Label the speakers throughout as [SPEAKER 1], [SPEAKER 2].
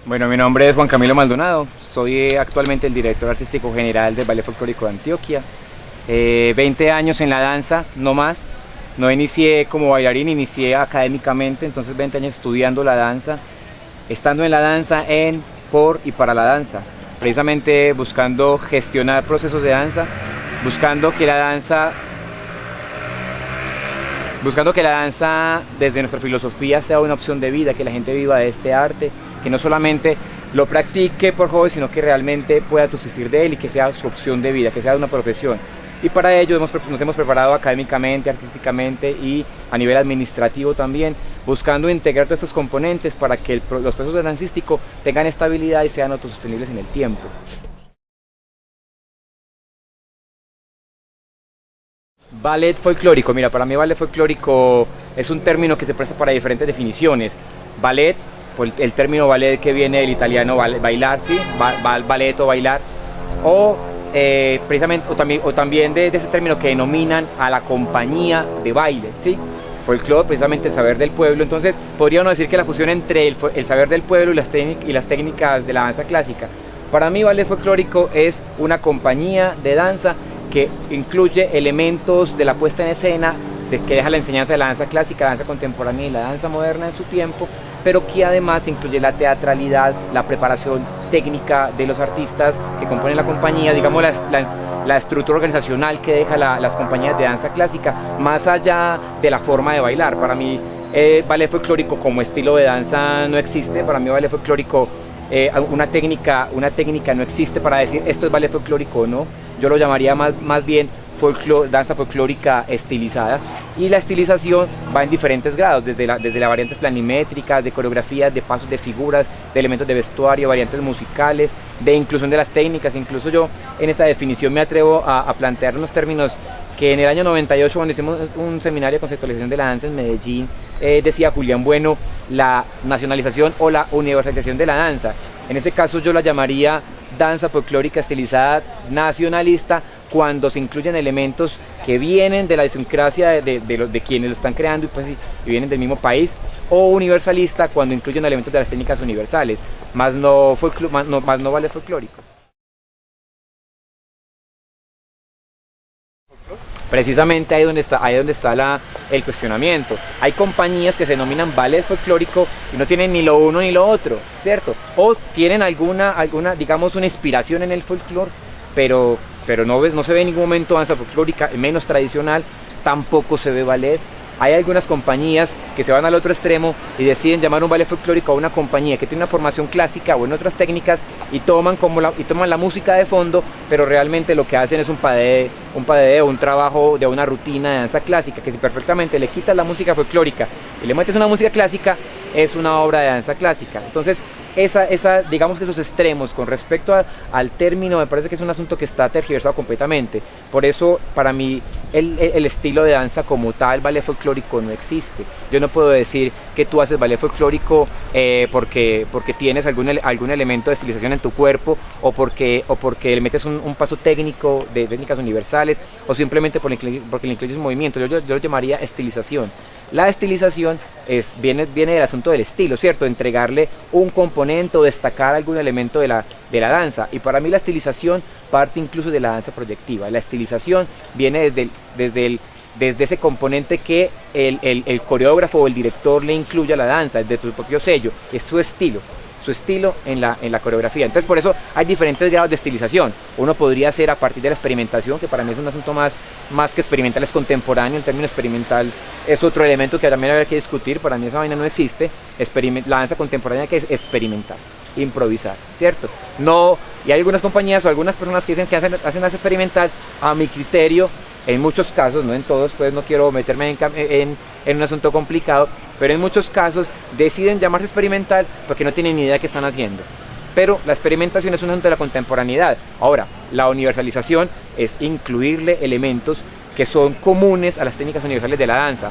[SPEAKER 1] Bueno, mi nombre es Juan Camilo Maldonado, soy actualmente el director artístico general del Ballet Folclórico de Antioquia. 20 años en la danza, no más. No inicié como bailarín, inicié académicamente, entonces 20 años estudiando la danza, estando en la danza, por y para la danza, precisamente buscando gestionar procesos de danza, buscando que la danza desde nuestra filosofía sea una opción de vida, que la gente viva de este arte, que no solamente lo practique por hobby, sino que realmente pueda subsistir de él y que sea su opción de vida, que sea una profesión. Y para ello nos hemos preparado académicamente, artísticamente y a nivel administrativo también, buscando integrar todos estos componentes para que los procesos dancísticos tengan estabilidad y sean autosostenibles en el tiempo. Ballet folclórico, mira, para mí ballet folclórico es un término que se presta para diferentes definiciones. Ballet, pues el término ballet que viene del italiano bailar, ¿sí? Ballet o bailar, o precisamente, o también de ese término que denominan a la compañía de baile, ¿sí? Folclore, precisamente el saber del pueblo. Entonces podríamos decir que la fusión entre el saber del pueblo y las técnicas de la danza clásica. Para mí ballet folclórico es una compañía de danza que incluye elementos de la puesta en escena, que deja la enseñanza de la danza clásica, la danza contemporánea y la danza moderna en su tiempo, pero que además incluye la teatralidad, la preparación técnica de los artistas que componen la compañía, digamos la estructura organizacional que deja las compañías de danza clásica, más allá de la forma de bailar. Para mí ballet folclórico como estilo de danza no existe. Para mí ballet folclórico, una técnica no existe para decir esto es ballet folclórico o no. Yo lo llamaría más bien danza folclórica estilizada, y la estilización va en diferentes grados, desde las variantes planimétricas, de coreografías, de pasos, de figuras, de elementos de vestuario, variantes musicales, de inclusión de las técnicas. Incluso yo en esa definición me atrevo a plantear unos términos que en el año 98, cuando hicimos un seminario de conceptualización de la danza en Medellín, decía Julián Bueno, la nacionalización o la universalización de la danza. En ese caso yo la llamaría danza folclórica estilizada nacionalista, cuando se incluyen elementos que vienen de la idiosincrasia de quienes lo están creando y vienen del mismo país, o universalista, cuando incluyen elementos de las técnicas universales, más no ballet folclórico. Precisamente ahí donde está el cuestionamiento. Hay compañías que se denominan ballet folclórico y no tienen ni lo uno ni lo otro, ¿cierto? O tienen alguna digamos, una inspiración en el folclore, pero no se ve en ningún momento danza folclórica, menos tradicional, tampoco se ve ballet. Hay algunas compañías que se van al otro extremo y deciden llamar un ballet folclórico a una compañía que tiene una formación clásica o en otras técnicas y toman la música de fondo, pero realmente lo que hacen es un padeo, un trabajo de una rutina de danza clásica, que si perfectamente le quitas la música folclórica y le metes una música clásica, es una obra de danza clásica. Entonces, digamos que esos extremos con respecto al término me parece que es un asunto que está tergiversado completamente. Por eso, para mí, el estilo de danza como tal, ballet folclórico, no existe. Yo no puedo decir que tú haces ballet folclórico porque tienes algún elemento de estilización en tu cuerpo, o porque le metes un paso técnico de técnicas universales, o simplemente porque le incluyes un movimiento. Yo lo llamaría estilización. La estilización viene del asunto del estilo, ¿cierto? Entregarle un componente o destacar algún elemento de la danza. Y para mí la estilización parte incluso de la danza proyectiva. La estilización viene desde ese componente que el coreógrafo o el director le incluye a la danza, desde su propio sello, es su estilo en la coreografía. Entonces, por eso hay diferentes grados de estilización. Uno podría ser a partir de la experimentación, que para mí es un asunto más que experimental, es contemporáneo. El término experimental es otro elemento que también habría que discutir. Para mí esa vaina no existe. La danza contemporánea, que es experimentar, improvisar, ¿cierto? No, y hay algunas compañías o algunas personas que dicen que hacen danza experimental. A mi criterio, en muchos casos, no en todos, pues no quiero meterme en un asunto complicado, pero en muchos casos deciden llamarse experimental porque no tienen ni idea de qué están haciendo. Pero la experimentación es un asunto de la contemporaneidad. Ahora, la universalización es incluirle elementos que son comunes a las técnicas universales de la danza.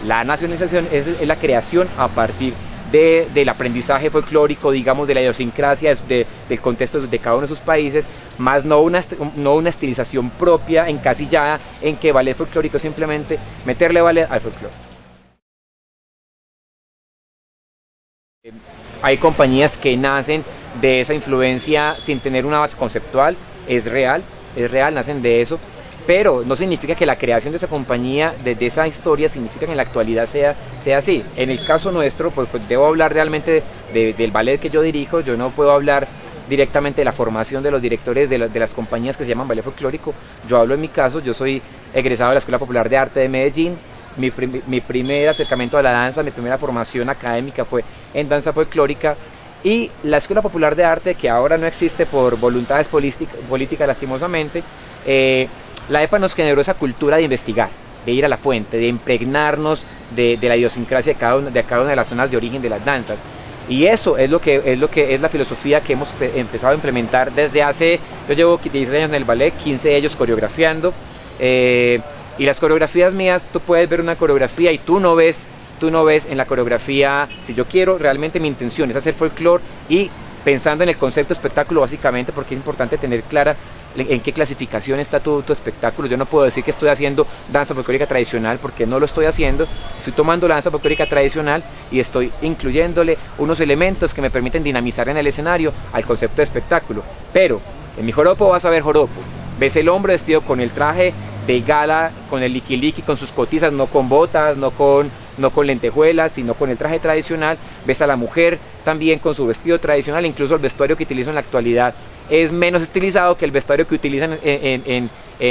[SPEAKER 1] La nacionalización es la creación a partir del aprendizaje folclórico, digamos, de la idiosincrasia del contexto de cada uno de sus países, más no una estilización propia, encasillada en que ballet folclórico es simplemente meterle ballet al folclore. Hay compañías que nacen de esa influencia sin tener una base conceptual, es real, nacen de eso, pero no significa que la creación de esa compañía, de esa historia, significa que en la actualidad sea así. En el caso nuestro, pues debo hablar realmente del ballet que yo dirijo, yo no puedo hablar directamente de la formación de los directores de las compañías que se llaman ballet folclórico. Yo hablo en mi caso, yo soy egresado de la Escuela Popular de Arte de Medellín. Mi primer acercamiento a la danza, mi primera formación académica fue en danza folclórica, y la Escuela Popular de Arte, que ahora no existe por voluntades políticas lastimosamente, la EPA nos generó esa cultura de investigar, de ir a la fuente, de impregnarnos de la idiosincrasia de cada una de las zonas de origen de las danzas. Y eso es lo que es la filosofía que hemos empezado a implementar desde hace, yo llevo 16 años en el ballet, 15 de ellos coreografiando, y las coreografías mías, tú puedes ver una coreografía y tú no ves en la coreografía, si yo quiero, realmente mi intención es hacer folclore y pensando en el concepto espectáculo básicamente, porque es importante tener clara en qué clasificación está tu espectáculo. Yo no puedo decir que estoy haciendo danza folclórica tradicional, porque no lo estoy haciendo. Estoy tomando la danza folclórica tradicional y estoy incluyéndole unos elementos que me permiten dinamizar en el escenario al concepto de espectáculo. Pero en mi joropo vas a ver joropo, ves el hombre vestido con el traje de gala, con el liquiliqui, con sus cotizas, no con botas, no con lentejuelas, sino con el traje tradicional. Ves a la mujer también con su vestido tradicional, incluso el vestuario que utilizo en la actualidad es menos estilizado que el vestuario que utilizan en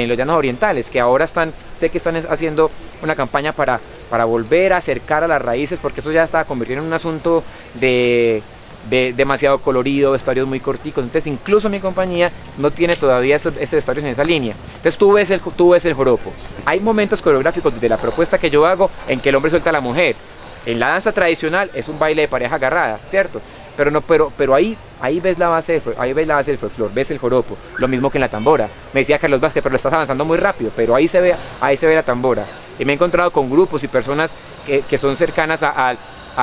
[SPEAKER 1] los llanos orientales, que ahora sé que están haciendo una campaña para volver a acercar a las raíces, porque eso ya está convirtiendo en un asunto de demasiado colorido, vestuarios muy corticos. Entonces incluso mi compañía no tiene todavía esos vestuarios en esa línea. Entonces tú ves el joropo. Hay momentos coreográficos de la propuesta que yo hago en que el hombre suelta a la mujer. En la danza tradicional es un baile de pareja agarrada, ¿cierto? Pero ahí ves la base del folclore, ves el joropo, lo mismo que en la tambora. Me decía Carlos Vázquez, pero lo estás avanzando muy rápido, pero ahí se ve la tambora. Y me he encontrado con grupos y personas que son cercanas a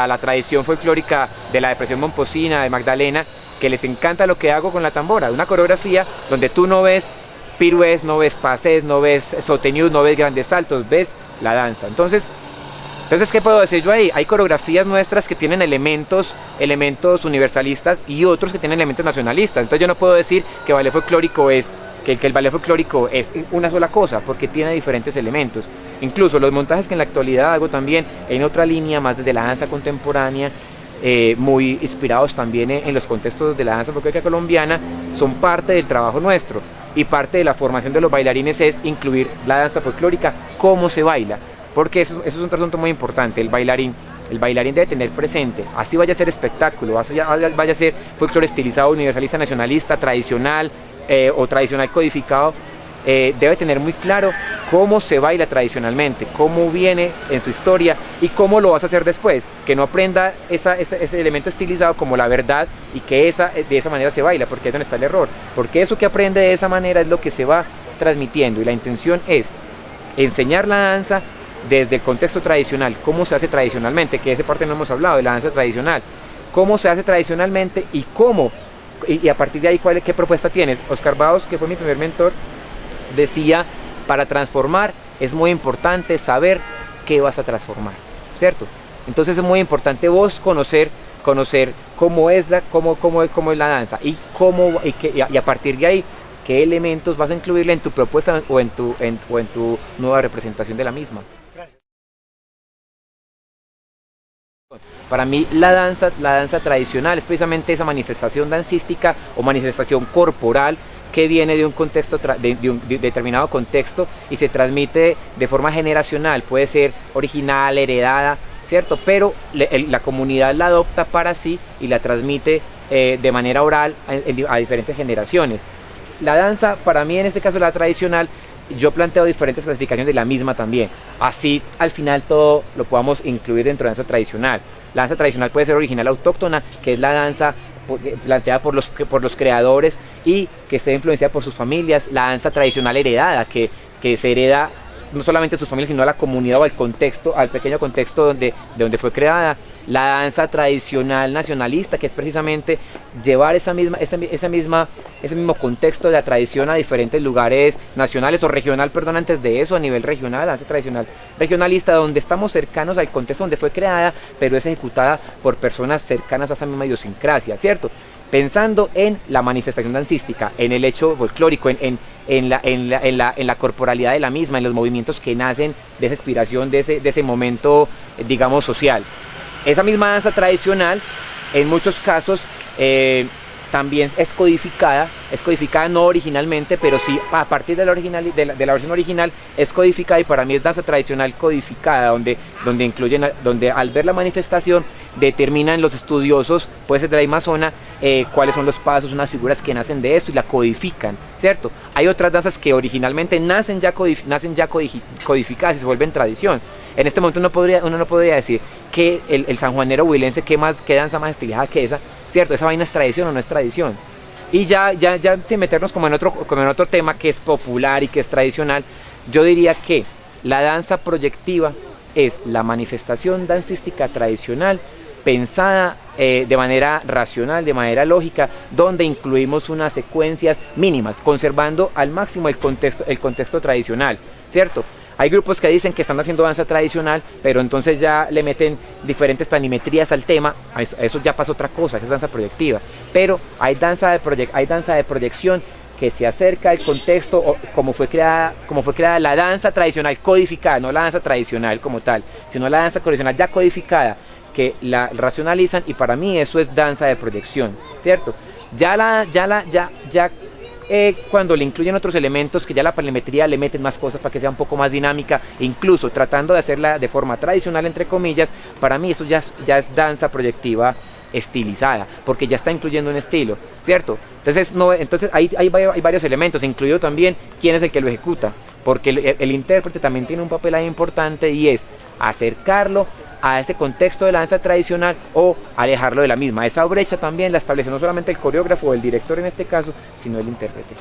[SPEAKER 1] la tradición folclórica de la depresión momposina, de Magdalena, que les encanta lo que hago con la tambora, una coreografía donde tú no ves pirués, no ves pasés, no ves sostenues, no ves grandes saltos, ves la danza. Entonces, ¿qué puedo decir yo ahí? Hay coreografías nuestras que tienen elementos universalistas y otros que tienen elementos nacionalistas. Entonces yo no puedo decir que ballet folclórico que el ballet folclórico es una sola cosa, porque tiene diferentes elementos. Incluso los montajes que en la actualidad hago también en otra línea, más desde la danza contemporánea, muy inspirados también en los contextos de la danza folclórica colombiana, son parte del trabajo nuestro, y parte de la formación de los bailarines es incluir la danza folclórica, cómo se baila, porque eso es un asunto muy importante. El bailarín debe tener presente, así vaya a ser espectáculo, vaya a ser folclore estilizado, universalista, nacionalista, tradicional o tradicional codificado, debe tener muy claro cómo se baila tradicionalmente, cómo viene en su historia y cómo lo vas a hacer después, que no aprenda ese elemento estilizado como la verdad y que de esa manera se baila, porque es donde está el error, porque eso que aprende de esa manera es lo que se va transmitiendo, y la intención es enseñar la danza desde el contexto tradicional, cómo se hace tradicionalmente, que de esa parte no hemos hablado, de la danza tradicional, cómo se hace tradicionalmente y a partir de ahí qué propuesta tienes. Oscar Baos, que fue mi primer mentor, decía, para transformar es muy importante saber qué vas a transformar, ¿cierto? Entonces es muy importante vos conocer cómo es la danza y a partir de ahí qué elementos vas a incluirle en tu propuesta o en tu nueva representación de la misma. Para mí la danza tradicional es precisamente esa manifestación dancística o manifestación corporal que viene de un contexto, de un determinado contexto y se transmite de forma generacional, puede ser original, heredada, ¿cierto? Pero la comunidad la adopta para sí y la transmite de manera oral a diferentes generaciones. La danza, para mí en este caso la tradicional, yo planteo diferentes clasificaciones de la misma también, así al final todo lo podamos incluir dentro de la danza tradicional. La danza tradicional puede ser original autóctona, que es la danza planteada por los creadores y que esté influenciada por sus familias. La danza tradicional heredada, que se hereda no solamente a sus familias, sino a la comunidad o al contexto, al pequeño contexto de donde fue creada. La danza tradicional nacionalista, que es precisamente llevar ese mismo contexto de la tradición a diferentes lugares nacionales o regional, perdón, antes de eso, a nivel regional, danza tradicional regionalista, donde estamos cercanos al contexto donde fue creada, pero es ejecutada por personas cercanas a esa misma idiosincrasia, ¿cierto? Pensando en la manifestación dancística, en el hecho folclórico, en la corporalidad de la misma, en los movimientos que nacen de esa inspiración, de ese momento, digamos, social. Esa misma danza tradicional, en muchos casos, también es codificada no originalmente, pero sí a partir de la versión original es codificada, y para mí es danza tradicional codificada, donde al ver la manifestación determinan los estudiosos, puede ser de la misma zona, cuáles son los pasos, unas figuras que nacen de esto y la codifican, ¿cierto? Hay otras danzas que originalmente nacen ya codificadas y se vuelven tradición. En este momento uno no podría decir que el sanjuanero huilense, qué danza más estilizada que esa, ¿cierto? ¿Esa vaina es tradición o no es tradición? Y ya sin meternos como en otro tema que es popular y que es tradicional, yo diría que la danza proyectiva es la manifestación dancística tradicional pensada de manera racional, de manera lógica, donde incluimos unas secuencias mínimas, conservando al máximo el contexto tradicional, ¿cierto? Hay grupos que dicen que están haciendo danza tradicional, pero entonces ya le meten diferentes planimetrías al tema, eso ya pasa otra cosa, que es danza proyectiva. Pero hay danza de proyección que se acerca al contexto como fue creada la danza tradicional codificada, no la danza tradicional como tal, sino la danza tradicional ya codificada, que la racionalizan, y para mí eso es danza de proyección, ¿cierto? Cuando le incluyen otros elementos, que ya la planimetría le meten más cosas para que sea un poco más dinámica, incluso tratando de hacerla de forma tradicional, entre comillas, para mí eso ya es danza proyectiva estilizada, porque ya está incluyendo un estilo, ¿cierto? Entonces hay varios elementos, incluido también quién es el que lo ejecuta, porque el intérprete también tiene un papel ahí importante, y es acercarlo a ese contexto de la danza tradicional o alejarlo de la misma. Esa brecha también la establece no solamente el coreógrafo o el director en este caso, sino el intérprete.